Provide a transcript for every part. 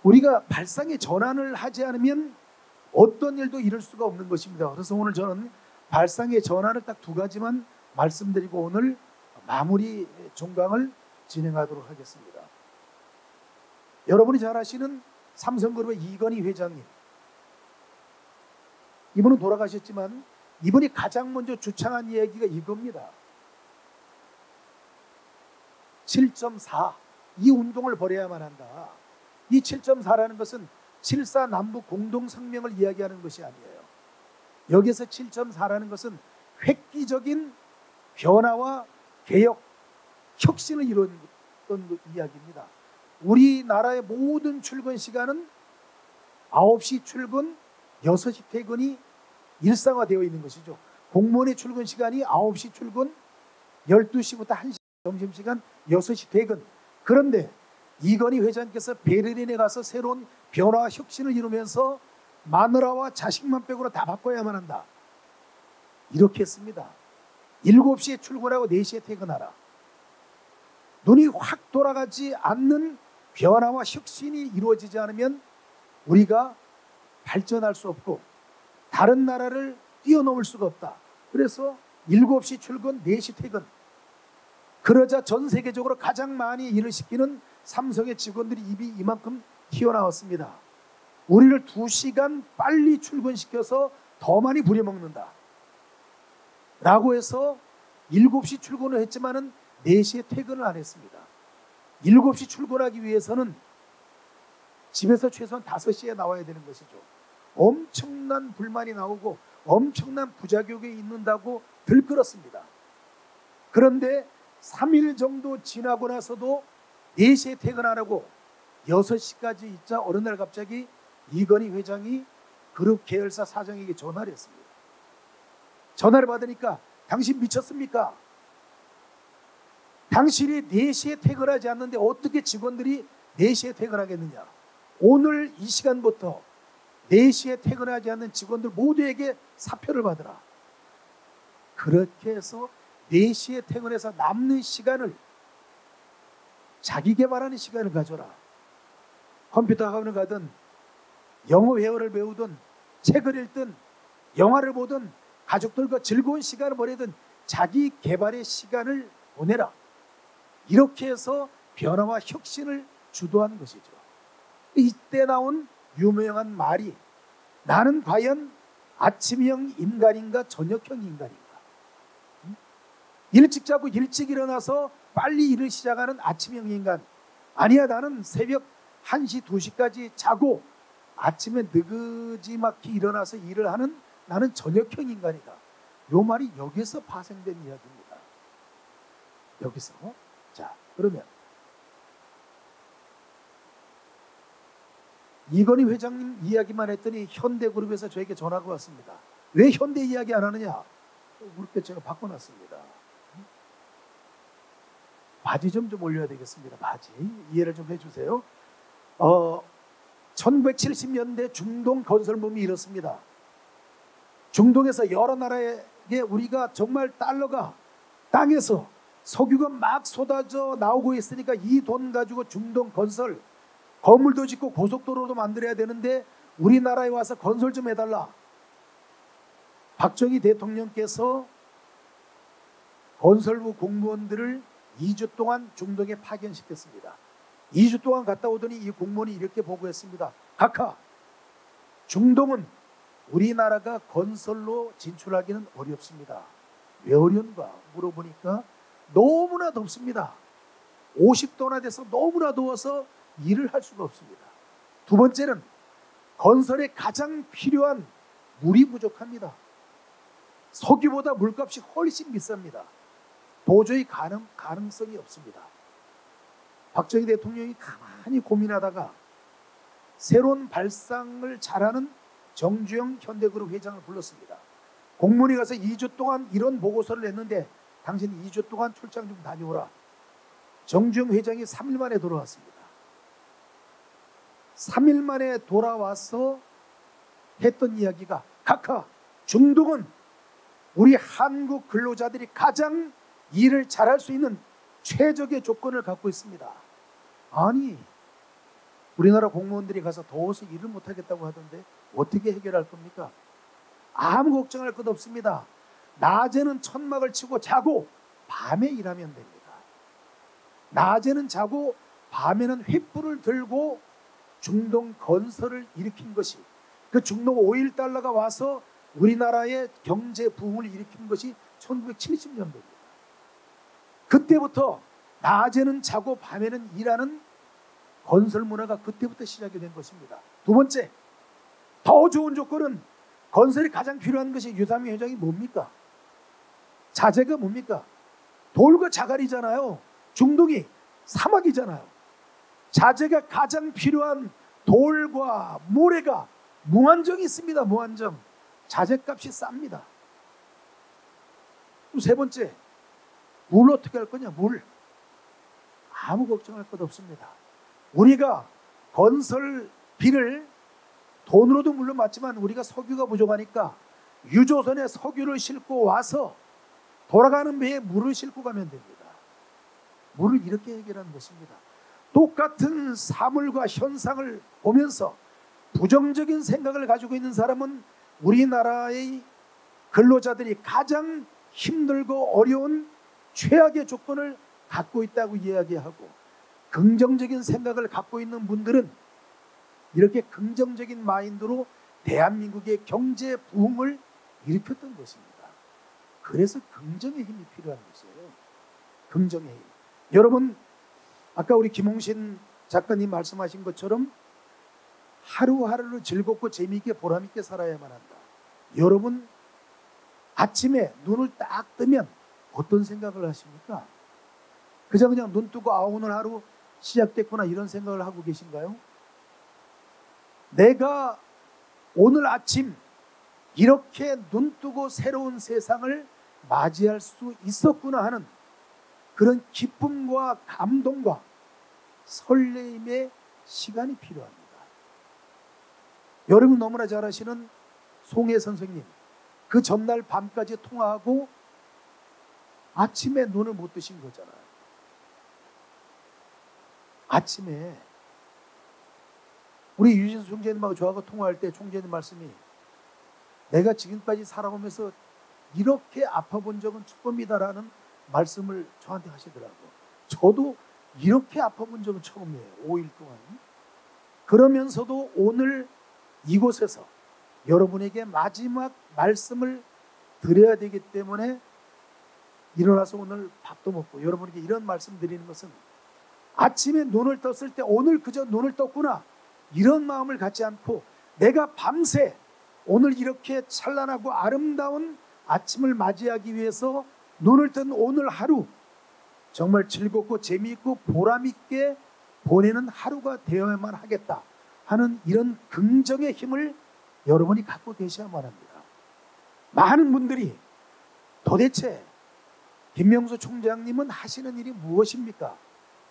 우리가 발상의 전환을 하지 않으면 어떤 일도 이룰 수가 없는 것입니다. 그래서 오늘 저는 발상의 전환을 딱 두 가지만 말씀드리고 오늘 마무리 종강을 진행하도록 하겠습니다. 여러분이 잘 아시는 삼성그룹의 이건희 회장님, 이분은 돌아가셨지만 이분이 가장 먼저 주창한 이야기가 이겁니다. 7.4, 이 운동을 벌여야만 한다. 이 7.4라는 것은 7.4 남북 공동성명을 이야기하는 것이 아니에요. 여기서 7.4라는 것은 획기적인 변화와 개혁, 혁신을 이루었던 이야기입니다. 우리나라의 모든 출근 시간은 9시 출근, 6시 퇴근이 일상화되어 있는 것이죠. 공무원의 출근 시간이 9시 출근, 12시부터 1시 점심시간, 6시 퇴근. 그런데 이건희 회장께서 베를린에 가서 새로운 변화와 혁신을 이루면서 마누라와 자식만 빼고는 다 바꿔야만 한다. 이렇게 했습니다. 7시에 출근하고 4시에 퇴근하라. 눈이 확 돌아가지 않는 변화와 혁신이 이루어지지 않으면 우리가 발전할 수 없고 다른 나라를 뛰어넘을 수가 없다. 그래서 7시 출근, 4시 퇴근. 그러자 전 세계적으로 가장 많이 일을 시키는 삼성의 직원들이 입이 이만큼 튀어나왔습니다. 우리를 2시간 빨리 출근시켜서 더 많이 부려먹는다. 라고 해서 7시 출근을 했지만은 4시에 퇴근을 안 했습니다. 7시 출근하기 위해서는 집에서 최소한 5시에 나와야 되는 것이죠. 엄청난 불만이 나오고 엄청난 부작용이 있는다고 들끓었습니다. 그런데 3일 정도 지나고 나서도 4시에 퇴근하라고 6시까지 있자 어느 날 갑자기 이건희 회장이 그룹 계열사 사장에게 전화를 했습니다. 전화를 받으니까 당신 미쳤습니까? 당신이 4시에 퇴근하지 않는데 어떻게 직원들이 4시에 퇴근하겠느냐? 오늘 이 시간부터 4시에 퇴근하지 않는 직원들 모두에게 사표를 받으라. 그렇게 해서 4시에 퇴근해서 남는 시간을 자기 개발하는 시간을 가져라. 컴퓨터 학원을 가든 영어 회화를 배우든 책을 읽든 영화를 보든 가족들과 즐거운 시간을 보내든 자기 개발의 시간을 보내라. 이렇게 해서 변화와 혁신을 주도한 것이죠. 이때 나온 유명한 말이 나는 과연 아침형 인간인가 저녁형 인간인가? 일찍 자고 일찍 일어나서 빨리 일을 시작하는 아침형 인간. 아니야, 나는 새벽 1시, 2시까지 자고 아침에 느그지막히 일어나서 일을 하는 나는 저녁형 인간이다. 이 말이 여기서 파생된 이야기입니다. 여기서. 자, 그러면 이건희 회장님 이야기만 했더니 현대그룹에서 저에게 전화가 왔습니다. 왜 현대 이야기 안 하느냐? 그렇게 제가 바꿔놨습니다. 바지 좀 올려야 되겠습니다. 바지 이해를 좀 해주세요. 1970년대 중동 건설붐이 이렇습니다. 중동에서 여러 나라에게 우리가 정말 달러가 땅에서 석유가 막 쏟아져 나오고 있으니까 이 돈 가지고 중동 건설 건물도 짓고 고속도로도 만들어야 되는데 우리나라에 와서 건설 좀 해달라. 박정희 대통령께서 건설부 공무원들을 2주 동안 중동에 파견시켰습니다. 2주 동안 갔다 오더니 이 공무원이 이렇게 보고했습니다. 각하, 중동은 우리나라가 건설로 진출하기는 어렵습니다. 왜 어려운가 물어보니까 너무나 덥습니다. 50도나 돼서 너무나 더워서 일을 할 수가 없습니다. 두 번째는 건설에 가장 필요한 물이 부족합니다. 석유보다 물값이 훨씬 비쌉니다. 도저히 가능성이 없습니다. 박정희 대통령이 가만히 고민하다가 새로운 발상을 잘하는 정주영 현대그룹 회장을 불렀습니다. 공문이 가서 2주 동안 이런 보고서를 냈는데 당신 2주 동안 출장 좀 다녀오라. 정주영 회장이 3일 만에 돌아왔습니다. 3일 만에 돌아와서 했던 이야기가 각하, 중동은 우리 한국 근로자들이 가장 일을 잘할 수 있는 최적의 조건을 갖고 있습니다. 아니, 우리나라 공무원들이 가서 더워서 일을 못하겠다고 하던데 어떻게 해결할 겁니까? 아무 걱정할 것 없습니다. 낮에는 천막을 치고 자고 밤에 일하면 됩니다. 낮에는 자고 밤에는 횃불을 들고 중동 건설을 일으킨 것이, 그 중동 오일 달러가 와서 우리나라의 경제 부흥을 일으킨 것이 1970년도입니다. 그때부터 낮에는 자고 밤에는 일하는 건설 문화가 그때부터 시작이 된 것입니다. 두 번째, 더 좋은 조건은 건설이 가장 필요한 것이 유다미 회장이 뭡니까? 자재가 뭡니까? 돌과 자갈이잖아요. 중동이 사막이잖아요. 자재가 가장 필요한 돌과 모래가 무한정이 있습니다. 무한정. 자재값이 쌉니다. 또 세 번째, 물 어떻게 할 거냐? 물. 아무 걱정할 것 없습니다. 우리가 건설비를 돈으로도 물론 맞지만 우리가 석유가 부족하니까 유조선에 석유를 싣고 와서 돌아가는 배에 물을 싣고 가면 됩니다. 물을 이렇게 해결하는 것입니다. 똑같은 사물과 현상을 보면서 부정적인 생각을 가지고 있는 사람은 우리나라의 근로자들이 가장 힘들고 어려운 최악의 조건을 갖고 있다고 이야기하고, 긍정적인 생각을 갖고 있는 분들은 이렇게 긍정적인 마인드로 대한민국의 경제 부흥을 일으켰던 것입니다. 그래서 긍정의 힘이 필요한 것이에요. 긍정의 힘. 여러분, 아까 우리 김홍신 작가님 말씀하신 것처럼 하루하루를 즐겁고 재미있게 보람있게 살아야만 한다. 여러분, 아침에 눈을 딱 뜨면 어떤 생각을 하십니까? 그냥 눈 뜨고 오늘 하루 시작됐구나 이런 생각을 하고 계신가요? 내가 오늘 아침 이렇게 눈 뜨고 새로운 세상을 맞이할 수 있었구나 하는 그런 기쁨과 감동과 설레임의 시간이 필요합니다. 여러분 너무나 잘 아시는 송혜 선생님, 그 전날 밤까지 통화하고 아침에 눈을 못 뜨신 거잖아요. 아침에 우리 유진수 총재님하고 저하고 통화할 때 총재님 말씀이, 내가 지금까지 살아오면서 이렇게 아파본 적은 처음이다라는 말씀을 저한테 하시더라고요. 저도 이렇게 아파본 적은 처음이에요. 5일 동안. 그러면서도 오늘 이곳에서 여러분에게 마지막 말씀을 드려야 되기 때문에 일어나서 오늘 밥도 먹고 여러분에게 이런 말씀 드리는 것은, 아침에 눈을 떴을 때 오늘 그저 눈을 떴구나 이런 마음을 갖지 않고, 내가 밤새 오늘 이렇게 찬란하고 아름다운 아침을 맞이하기 위해서 눈을 뜬 오늘 하루 정말 즐겁고 재미있고 보람있게 보내는 하루가 되어야만 하겠다 하는 이런 긍정의 힘을 여러분이 갖고 계셔야만 합니다. 많은 분들이 도대체 김명수 총장님은 하시는 일이 무엇입니까?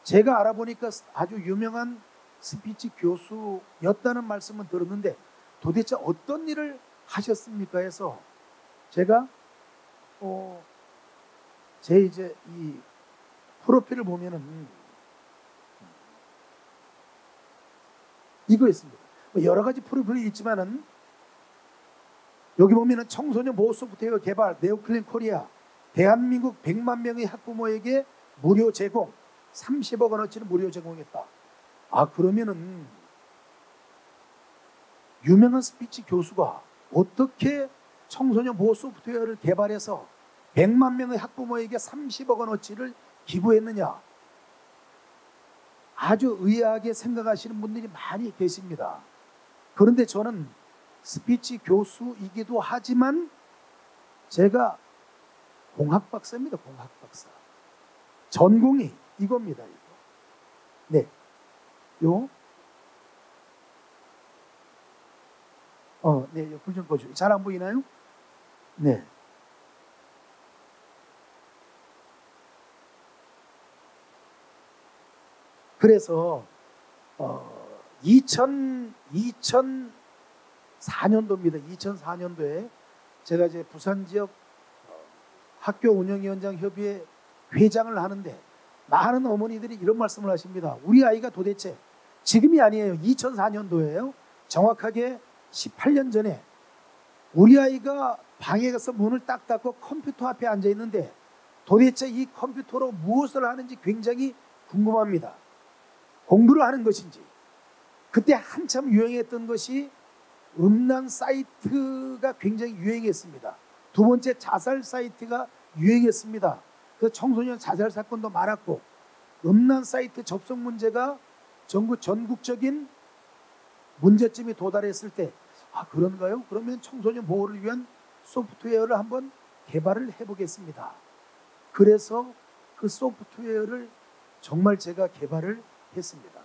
제가 알아보니까 아주 유명한 스피치 교수였다는 말씀은 들었는데 도대체 어떤 일을 하셨습니까? 해서 제가 제 이제 이 프로필을 보면은 이거 있습니다. 여러 가지 프로필이 있지만은 여기 보면은 청소년 보호 소프트웨어 개발, 네오클린 코리아, 대한민국 100만 명의 학부모에게 무료 제공, 30억 원어치를 무료 제공했다. 그러면은 유명한 스피치 교수가 어떻게 청소년 보호 소프트웨어를 개발해서 100만 명의 학부모에게 30억 원어치를 기부했느냐? 아주 의아하게 생각하시는 분들이 많이 계십니다. 그런데 저는 스피치 교수이기도 하지만 제가 공학 박사입니다. 공학 박사. 전공이 이겁니다. 이거. 네. 네, 불 좀 꺼주세요. 잘 안 보이나요? 네. 그래서 2004년도입니다. 2004년도에 제가 이제 부산 지역 학교 운영위원장 협의회 회장을 하는데 많은 어머니들이 이런 말씀을 하십니다. 우리 아이가 도대체 지금이 아니에요. 2004년도예요. 정확하게 18년 전에 우리 아이가 방에 가서 문을 딱 닫고 컴퓨터 앞에 앉아 있는데 도대체 이 컴퓨터로 무엇을 하는지 굉장히 궁금합니다. 공부를 하는 것인지. 그때 한참 유행했던 것이 음란 사이트가 굉장히 유행했습니다. 두 번째 자살 사이트가 유행했습니다. 그 청소년 자살 사건도 많았고 음란 사이트 접속 문제가 전국적인 문제점이 도달했을 때 그런가요? 그러면 청소년 보호를 위한 소프트웨어를 한번 개발을 해보겠습니다. 그래서 그 소프트웨어를 정말 제가 개발을 했습니다.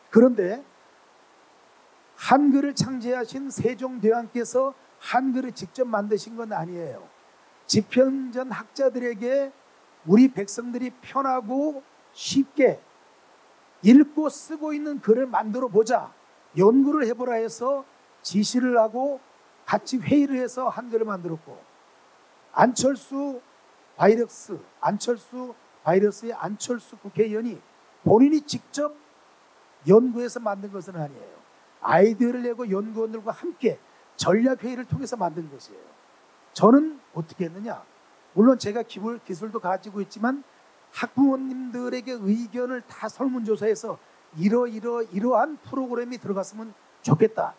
그런데 한글을 창제하신 세종대왕께서 한글을 직접 만드신 건 아니에요. 집현전 학자들에게 우리 백성들이 편하고 쉽게 읽고 쓰고 있는 글을 만들어 보자, 연구를 해보라 해서 지시를 하고 같이 회의를 해서 한글을 만들었고, 안철수 바이러스의 안철수 국회의원이 본인이 직접 연구해서 만든 것은 아니에요. 아이디어를 내고 연구원들과 함께 전략회의를 통해서 만든 것이에요. 저는 어떻게 했느냐? 물론 제가 기술도 가지고 있지만 학부모님들에게 의견을 다 설문조사해서 이러한 프로그램이 들어갔으면 좋겠다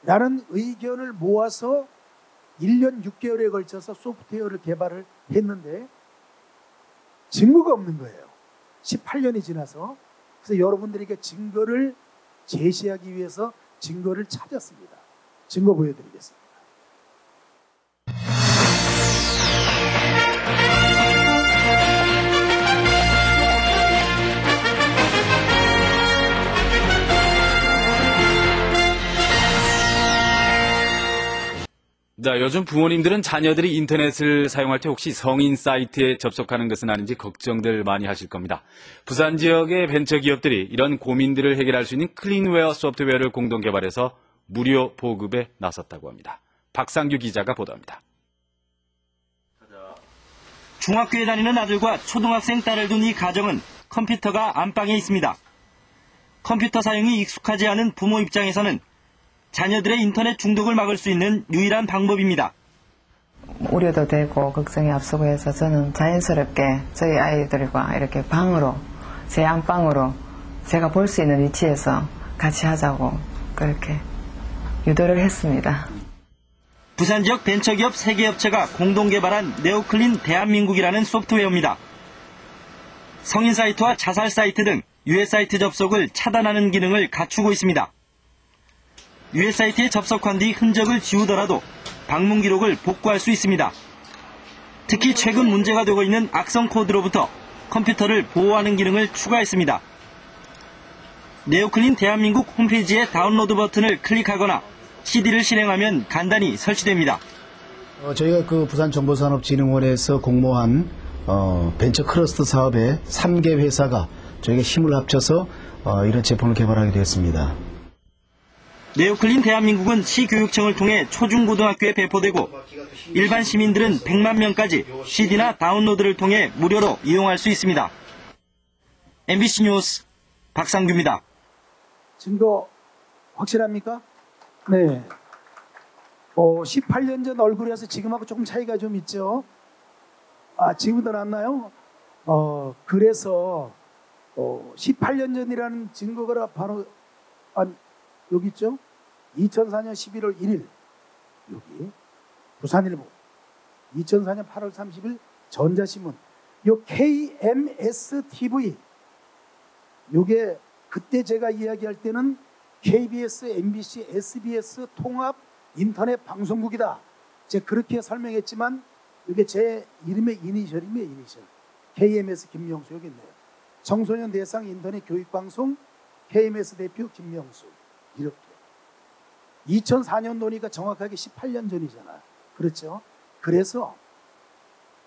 라는 의견을 모아서 1년 6개월에 걸쳐서 소프트웨어를 개발을 했는데 증거가 없는 거예요. 18년이 지나서. 그래서 여러분들에게 증거를 제시하기 위해서 증거를 찾았습니다. 증거 보여드리겠습니다. 자, 요즘 부모님들은 자녀들이 인터넷을 사용할 때 혹시 성인 사이트에 접속하는 것은 아닌지 걱정들 많이 하실 겁니다. 부산 지역의 벤처기업들이 이런 고민들을 해결할 수 있는 클린웨어 소프트웨어를 공동 개발해서 무료 보급에 나섰다고 합니다. 박상규 기자가 보도합니다. 중학교에 다니는 아들과 초등학생 딸을 둔 이 가정은 컴퓨터가 안방에 있습니다. 컴퓨터 사용이 익숙하지 않은 부모 입장에서는 자녀들의 인터넷 중독을 막을 수 있는 유일한 방법입니다. 우려도 되고 걱정이 앞서고 해서 저는 자연스럽게 저희 아이들과 이렇게 방으로, 제 안방으로 제가 볼 수 있는 위치에서 같이 하자고 그렇게 유도를 했습니다. 부산 지역 벤처기업 3개 업체가 공동 개발한 네오클린 대한민국이라는 소프트웨어입니다. 성인 사이트와 자살 사이트 등 유해 사이트 접속을 차단하는 기능을 갖추고 있습니다. 유해 사이트에 접속한 뒤 흔적을 지우더라도 방문 기록을 복구할 수 있습니다. 특히 최근 문제가 되고 있는 악성 코드로부터 컴퓨터를 보호하는 기능을 추가했습니다. 네오클린 대한민국 홈페이지의 다운로드 버튼을 클릭하거나 CD를 실행하면 간단히 설치됩니다. 저희가 그 부산정보산업진흥원에서 공모한 벤처 클러스터 사업에 3개 회사가 저희가 힘을 합쳐서 이런 제품을 개발하게 되었습니다. 네오클린 대한민국은 시교육청을 통해 초중고등학교에 배포되고 일반 시민들은 100만 명까지 CD나 다운로드를 통해 무료로 이용할 수 있습니다. MBC 뉴스 박상규입니다. 증거 확실합니까? 네. 18년 전 얼굴이라서 지금하고 조금 차이가 좀 있죠. 지금부터 낫나요? 그래서 18년 전이라는 증거가 바로 여기 있죠? 2004년 11월 1일 여기 부산일보, 2004년 8월 30일 전자신문, 요 KMS-TV 요게 그때 제가 이야기할 때는 KBS, MBC, SBS 통합 인터넷 방송국이다. 제가 그렇게 설명했지만 이게 제 이름의 이니셜이며 이니셜. KMS 김명수 여기 있네요. 청소년 대상 인터넷 교육방송 KMS 대표 김명수. 이렇게 2004년도니까 정확하게 18년 전이잖아요. 그렇죠? 그래서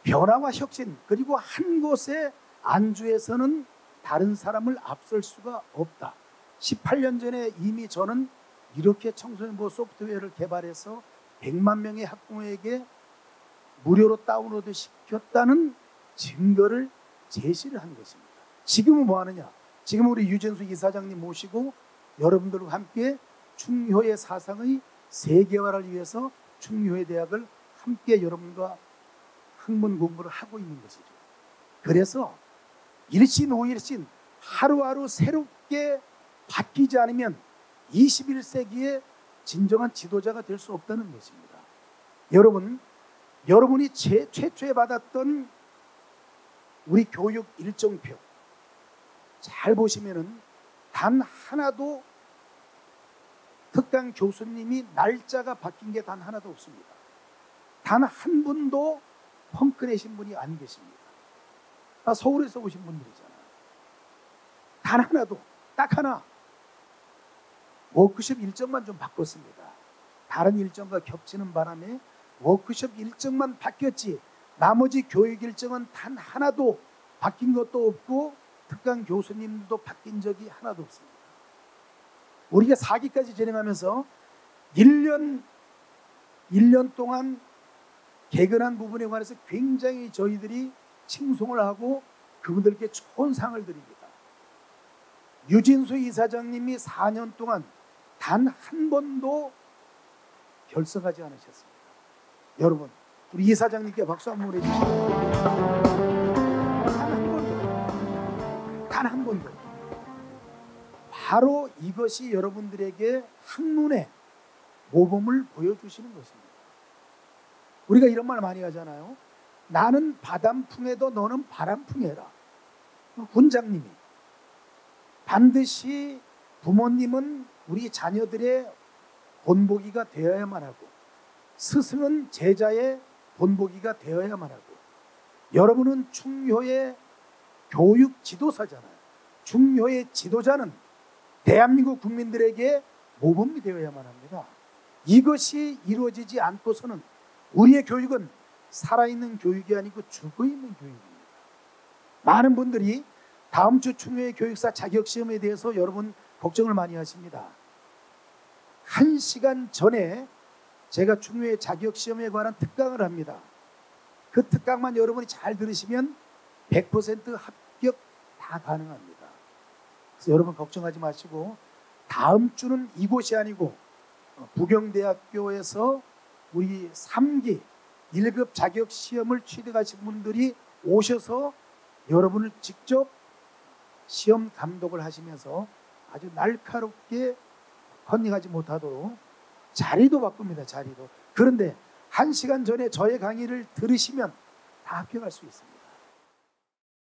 변화와 혁신 그리고 한 곳에 안주해서는 다른 사람을 앞설 수가 없다. 18년 전에 이미 저는 이렇게 청소년 보호 소프트웨어를 개발해서 100만 명의 학부모에게 무료로 다운로드 시켰다는 증거를 제시를 한 것입니다. 지금은 뭐 하느냐? 지금 우리 유진수 이사장님 모시고 여러분들과 함께 충효의 사상의 세계화를 위해서 충효의 대학을 함께 여러분과 학문 공부를 하고 있는 것이죠. 그래서 일신오일신 하루하루 새롭게 바뀌지 않으면 21세기의 진정한 지도자가 될 수 없다는 것입니다. 여러분이 최초에 받았던 우리 교육 일정표 잘 보시면은 단 하나도 특강 교수님이 날짜가 바뀐 게 단 하나도 없습니다. 단 한 분도 펑크 내신 분이 안 계십니다. 다 서울에서 오신 분들이잖아요. 단 하나도, 딱 하나. 워크숍 일정만 좀 바꿨습니다. 다른 일정과 겹치는 바람에 워크숍 일정만 바뀌었지 나머지 교육 일정은 단 하나도 바뀐 것도 없고 특강 교수님도 바뀐 적이 하나도 없습니다. 우리가 4기까지 진행하면서 1년 동안 개근한 부분에 관해서 굉장히 저희들이 칭송을 하고 그분들께 좋은 상을 드립니다. 유진수 이사장님이 4년 동안 단 한 번도 결석하지 않으셨습니다. 여러분, 우리 이사장님께 박수 한번 해주시죠. 단 한 번도. 바로 이것이 여러분들에게 학문의 모범을 보여주시는 것입니다. 우리가 이런 말 많이 하잖아요. 나는 바람풍에도 너는 바람풍해라. 군장님이 반드시 부모님은 우리 자녀들의 본보기가 되어야만 하고 스승은 제자의 본보기가 되어야만 하고 여러분은 충효의 교육 지도사잖아요. 충효의 지도자는 대한민국 국민들에게 모범이 되어야만 합니다. 이것이 이루어지지 않고서는 우리의 교육은 살아있는 교육이 아니고 죽어있는 교육입니다. 많은 분들이 다음 주 충효의 교육사 자격시험에 대해서 여러분 걱정을 많이 하십니다. 1시간 전에 제가 충효의 자격시험에 관한 특강을 합니다. 그 특강만 여러분이 잘 들으시면 100% 합격 다 가능합니다. 그래서 여러분 걱정하지 마시고 다음 주는 이곳이 아니고 부경대학교에서 우리 3기 1급 자격시험을 취득하신 분들이 오셔서 여러분을 직접 시험 감독을 하시면서 아주 날카롭게 컨닝하지 못하도록 자리도 바꿉니다. 자리도. 그런데 1시간 전에 저의 강의를 들으시면 다 합격할 수 있습니다.